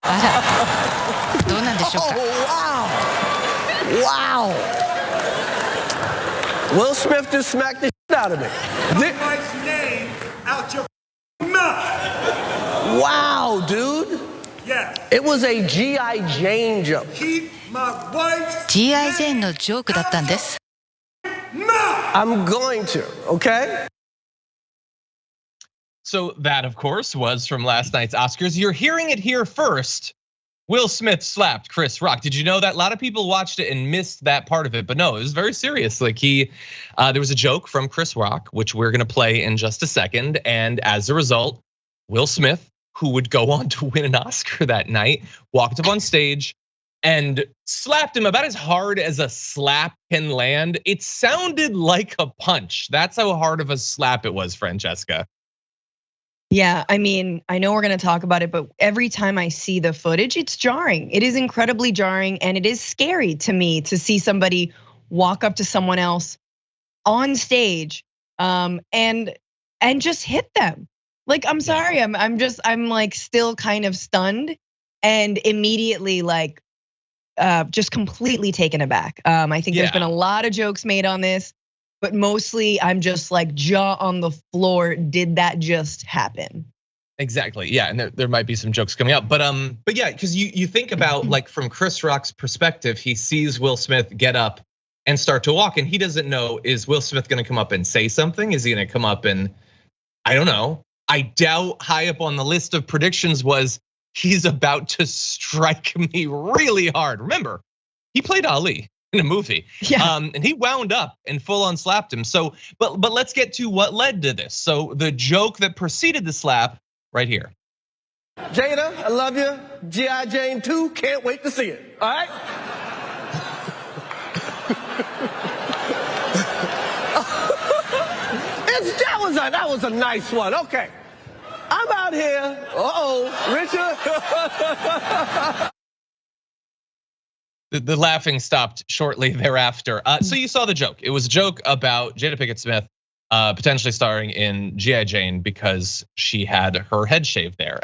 あら、どうなんでしょうか。Wow. Will Smith just smacked the shit out of me. My wife's name out your mouth. Wow, dude. Yes. It was a G.I. Jane joke. Keep my wife's G.I. ジェーンのジョークだったんです。mouth. I'm going to, okay? So that, of course, was from last night's Oscars. You're hearing it here first. Will Smith slapped Chris Rock. Did you know that? A lot of people watched it and missed that part of it, but no, it was very serious. Like there was a joke from Chris Rock, which we're gonna play in just a second. And as a result, Will Smith, who would go on to win an Oscar that night, walked up on stage and slapped him about as hard as a slap can land. It sounded like a punch. That's how hard of a slap it was, Francesca. Yeah, I mean, I know we're gonna talk about it, but every time I see the footage, it's jarring. It is incredibly jarring, and it is scary to me to see somebody walk up to someone else on stage and just hit them. Like, I'm sorry, I'm like still kind of stunned and immediately like just completely taken aback. I think there's been a lot of jokes made on this. But mostly I'm just like jaw on the floor. Did that just happen? Exactly, yeah, and there might be some jokes coming up, but yeah, because you think about like from Chris Rock's perspective, he sees Will Smith get up and start to walk, and he doesn't know, is Will Smith gonna come up and say something? Is he gonna come up and, I don't know. I doubt high up on the list of predictions was he's about to strike me really hard. Remember, he played Ali in a movie. And he wound up and full on slapped him. So, but let's get to what led to this. So the joke that preceded the slap right here. Jada, I love you. G.I. Jane 2, can't wait to see it, all right? That was a nice one, okay. I'm out here, Richard. The laughing stopped shortly thereafter. So you saw the joke. It was a joke about Jada Pinkett Smith potentially starring in G.I. Jane because she had her head shaved there.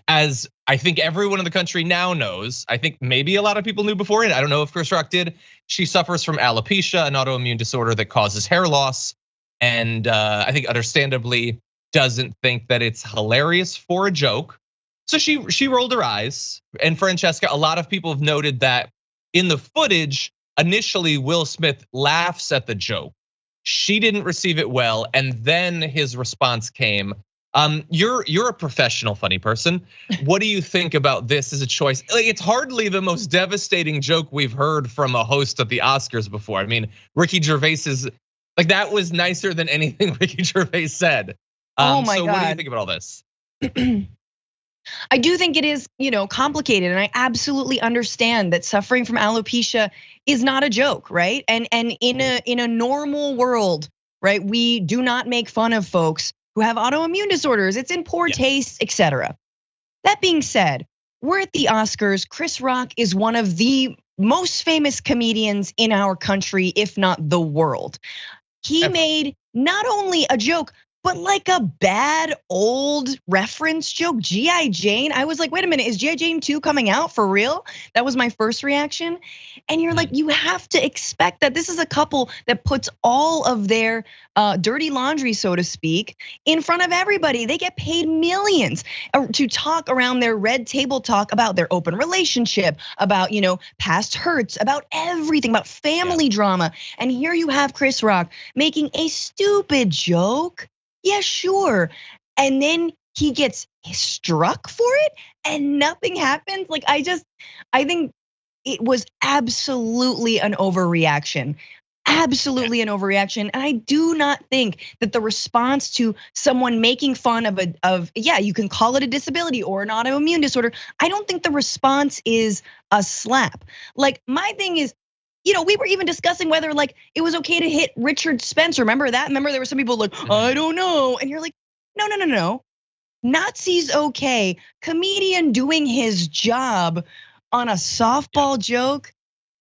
As I think everyone in the country now knows, I think maybe a lot of people knew before it. I don't know if Chris Rock did. She suffers from alopecia, an autoimmune disorder that causes hair loss. And I think understandably doesn't think that it's hilarious for a joke. So she rolled her eyes. And Francesca, a lot of people have noted that in the footage, initially Will Smith laughs at the joke. She didn't receive it well, and then his response came. You're a professional funny person. What do you think about this as a choice? Like, it's hardly the most devastating joke we've heard from a host of the Oscars before. I mean, Ricky Gervais is like, that was nicer than anything Ricky Gervais said. Oh my God. So what do you think about all this? I do think it is, complicated, and I absolutely understand that suffering from alopecia is not a joke, right? And in a normal world, right, we do not make fun of folks who have autoimmune disorders. It's in poor taste, etc. That being said, we're at the Oscars. Chris Rock is one of the most famous comedians in our country, if not the world. He made not only a joke, but like a bad old reference joke, G.I. Jane. I was like, wait a minute, is G.I. Jane 2 coming out for real? That was my first reaction. And you're like, you have to expect that this is a couple that puts all of their dirty laundry, so to speak, in front of everybody. They get paid millions to talk around their red table talk about their open relationship, about past hurts, about everything, about family drama. And here you have Chris Rock making a stupid joke. Yeah, sure. And then he gets struck for it and nothing happens. Like, I think it was absolutely an overreaction. Absolutely an overreaction. And I do not think that the response to someone making fun of you can call it a disability or an autoimmune disorder. I don't think the response is a slap. Like, my thing is, we were even discussing whether like it was okay to hit Richard Spencer. Remember that? Remember there were some people like, I don't know. And you're like, no. Nazi's okay. Comedian doing his job on a softball joke.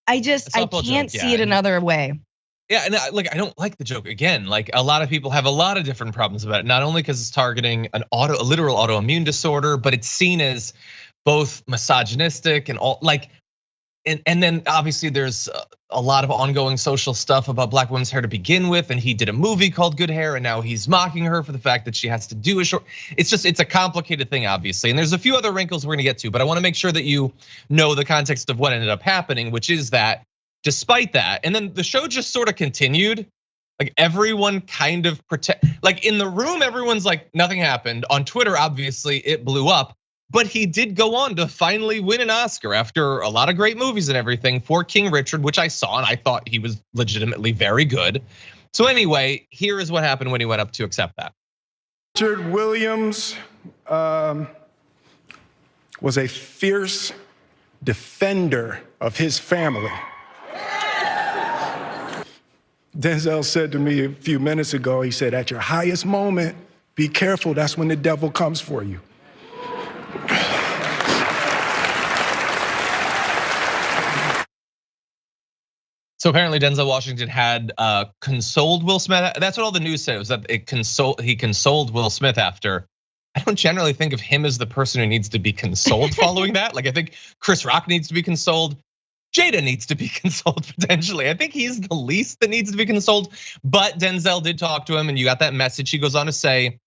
I can't see it another way. Yeah, and I don't like the joke. Again, like a lot of people have a lot of different problems about it. Not only because it's targeting a literal autoimmune disorder, but it's seen as both misogynistic and all like, and then obviously there's a lot of ongoing social stuff about black women's hair to begin with, and he did a movie called Good Hair, and now he's mocking her for the fact that she has to do a short. It's a complicated thing, obviously, and there's a few other wrinkles we're gonna get to, but I wanna make sure that you know the context of what ended up happening, which is that despite that, and then the show just sort of continued. Like everyone kind of like in the room, everyone's like nothing happened. On Twitter, obviously it blew up. But he did go on to finally win an Oscar after a lot of great movies and everything for King Richard, which I saw and I thought he was legitimately very good. So anyway, here is what happened when he went up to accept that. Richard Williams was a fierce defender of his family. Denzel said to me a few minutes ago, he said, at your highest moment, be careful, that's when the devil comes for you. So apparently Denzel Washington had consoled Will Smith. That's what all the news said, was that he consoled Will Smith after. I don't generally think of him as the person who needs to be consoled following that. Like I think Chris Rock needs to be consoled. Jada needs to be consoled potentially. I think he's the least that needs to be consoled, but Denzel did talk to him and you got that message. He goes on to say,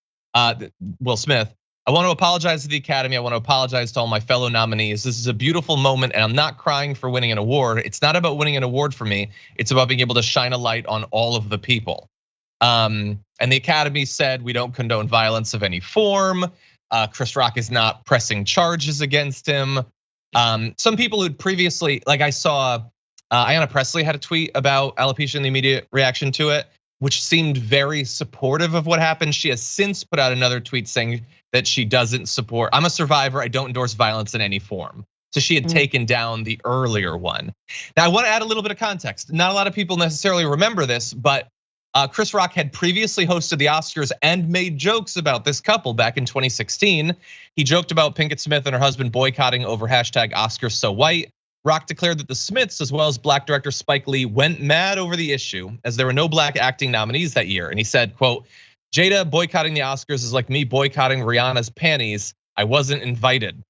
Will Smith, I want to apologize to the Academy. I want to apologize to all my fellow nominees. This is a beautiful moment and I'm not crying for winning an award. It's not about winning an award for me. It's about being able to shine a light on all of the people. And the Academy said, we don't condone violence of any form. Chris Rock is not pressing charges against him. Some people who'd previously, like I saw, Ayanna Pressley had a tweet about alopecia and the immediate reaction to it, which seemed very supportive of what happened. She has since put out another tweet saying that she doesn't support, I'm a survivor, I don't endorse violence in any form. So she had taken down the earlier one. Now I want to add a little bit of context. Not a lot of people necessarily remember this, but Chris Rock had previously hosted the Oscars and made jokes about this couple back in 2016. He joked about Pinkett Smith and her husband boycotting over hashtag Oscars So White. Rock declared that the Smiths, as well as black director Spike Lee, went mad over the issue as there were no black acting nominees that year. And he said, quote, Jada boycotting the Oscars is like me boycotting Rihanna's panties. I wasn't invited.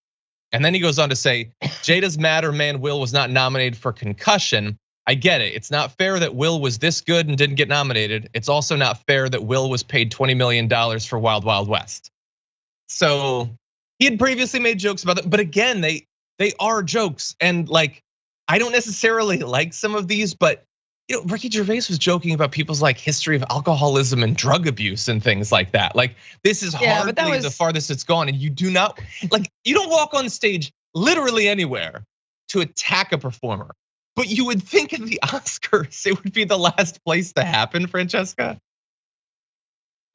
And then he goes on to say, Jada's mad her man Will was not nominated for Concussion. I get it. It's not fair that Will was this good and didn't get nominated. It's also not fair that Will was paid $20 million for Wild Wild West. So he had previously made jokes about it, but again, they are jokes. And like, I don't necessarily like some of these, but Ricky Gervais was joking about people's like history of alcoholism and drug abuse and things like that. Like this is hardly the farthest it's gone. And you do not, like, you don't walk on stage literally anywhere to attack a performer. But you would think in the Oscars, it would be the last place to happen, Francesca.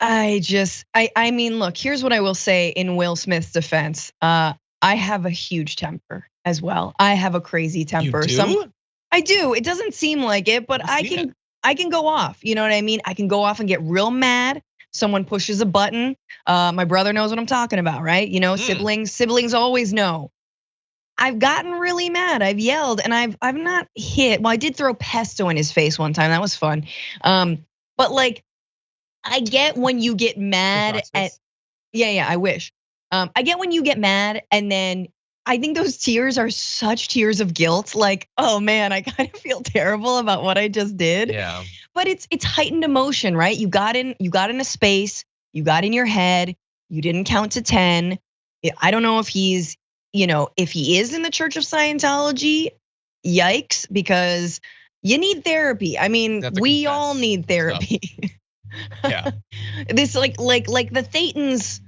I mean, look, here's what I will say in Will Smith's defense. I have a huge temper as well. I have a crazy temper. You do? I do. It doesn't seem like it, but I can go off. You know what I mean? I can go off and get real mad. Someone pushes a button. My brother knows what I'm talking about, right? Siblings always know. I've gotten really mad. I've yelled and I've not hit. Well, I did throw pesto in his face one time. That was fun. But like, I get when you get mad at. Yeah, I wish. I get when you get mad and then I think those tears are such tears of guilt. Like, oh man, I kind of feel terrible about what I just did. Yeah. But it's heightened emotion, right? You got in a space. You got in your head. You didn't count to 10. I don't know if he's. If he is in the Church of Scientology, yikes, because you need therapy. I mean, we all need therapy. Yeah. This like the Thetans,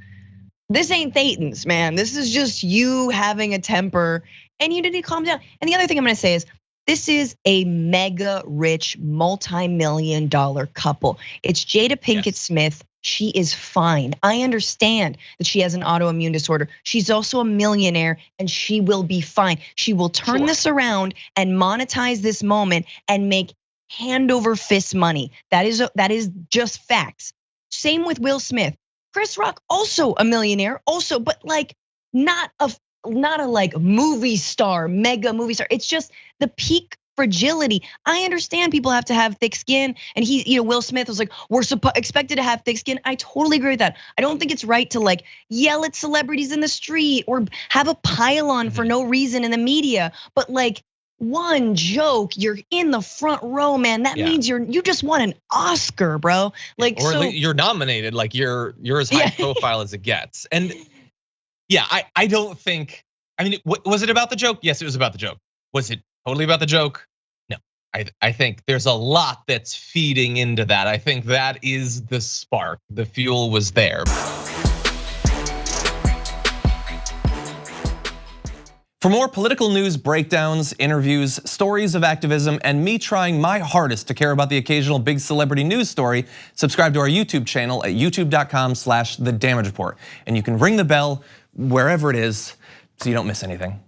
this ain't Thetans, man. This is just you having a temper and you need to calm down. And the other thing I'm gonna say is this is a mega rich, multi-million-dollar couple. It's Jada Pinkett Smith. She is fine. I understand that she has an autoimmune disorder. She's also a millionaire and she will be fine. She will turn this around and monetize this moment and make hand over fist money. That is just facts. Same with Will Smith. Chris Rock, also a millionaire, but like not a like movie star, mega movie star. It's just the peak fragility. I understand people have to have thick skin, and Will Smith was like, we're expected to have thick skin. I totally agree with that. I don't think it's right to like yell at celebrities in the street or have a pile-on for no reason in the media. But like one joke, you're in the front row, man. That means you just won an Oscar, bro. Like, or you're nominated. Like you're as high profile as it gets. And yeah, I don't think. I mean, was it about the joke? Yes, it was about the joke. Was it totally about the joke? No. I think there's a lot that's feeding into that. I think that is the spark. The fuel was there. For more political news breakdowns, interviews, stories of activism, and me trying my hardest to care about the occasional big celebrity news story, subscribe to our YouTube channel at youtube.com/thedamagereport. And you can ring the bell wherever it is so you don't miss anything.